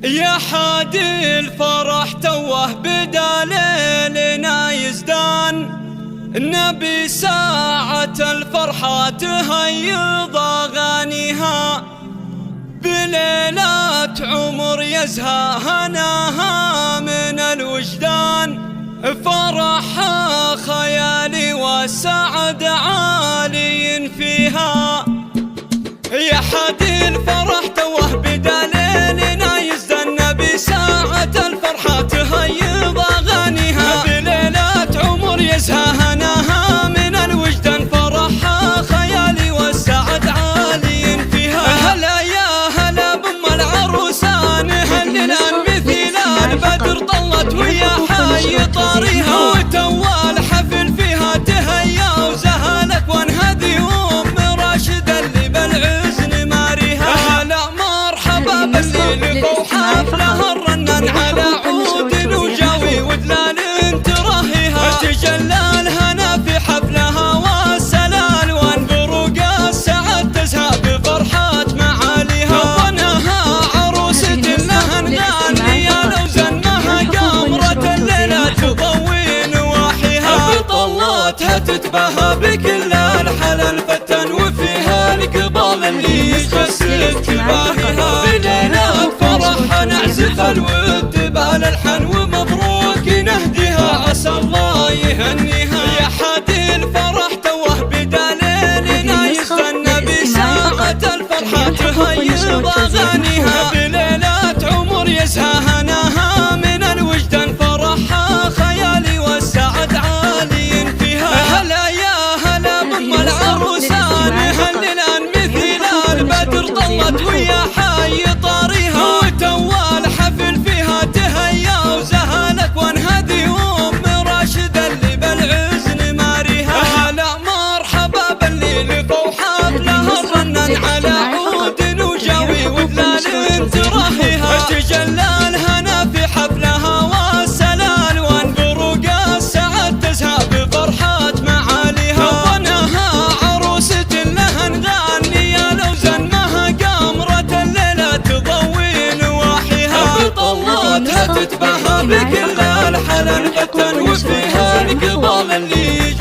يا حادي الفرح توه بدا ليلنا يزدان، النبي ساعة الفرحة تهيض أغانيها، بليلات عمر يزهى هناها من الوجدان، فرحها خيالي والسعد عالي فيها. يا حادي الفرح توه بدا ليلنا يزدان، النبي ساعة الفرحة تهيض أغانيها، بليلات عمر يزهى هناها من الوجدان، فرحها خيالي والسعد عالي فيها. هلا يا هلا بأم العروسان، هللان مثيل البدر طلت ويا حي طاريها، وتوى الحفل فيها تهيا وزهالك وانهدي أم راشد اللي بالعزن ماريها. هلا مرحبا بالليل وحفلها الرنان، على عود وجاوي ودلال تراهيها، تجلى الهنا في حفلها والسلال، وانبروق السعد تزهى بفرحات معاليها. ظنها عروسة لها نغنية لو زنها قمرة الليلة تضوي نواحيها، بطلاتها تتباهى بكل الحلا الفتن، وفيها القبال اللي يجسد تباهيها، بليلات فرحها نعزف الود بالالحن، ومبروك نهديها عسى الله يهنيها. يا حادي الفرح توه بدا ليلنا يستنى بساعة الفرحة تهيض أغانيها، بليلات عمر يزهى هناها من الوجدان، فرحها خيالي والسعد عالي فيها. هلا يا هلا بأم العروسان، هللان مثيل البدر طلت ويا حي طاريها، وتوى الحفل فيها تهيا وزهالك وانهدي أم راشد اللي بالعزن ماريها. هلا مرحبا بالليل وحفلها الرنان، على عود وجاوي ودلال تراهيها، تجلى الهنا في حفلها والسلال، وانبروق السعد تزهى بفرحات معاليها. ظنها عروسة لها نغنية لو زنها قمرة الليلة تضوي نواحيها، بطلاتها تتباهى بكل الحلا الفتن، وفيها القبال اللي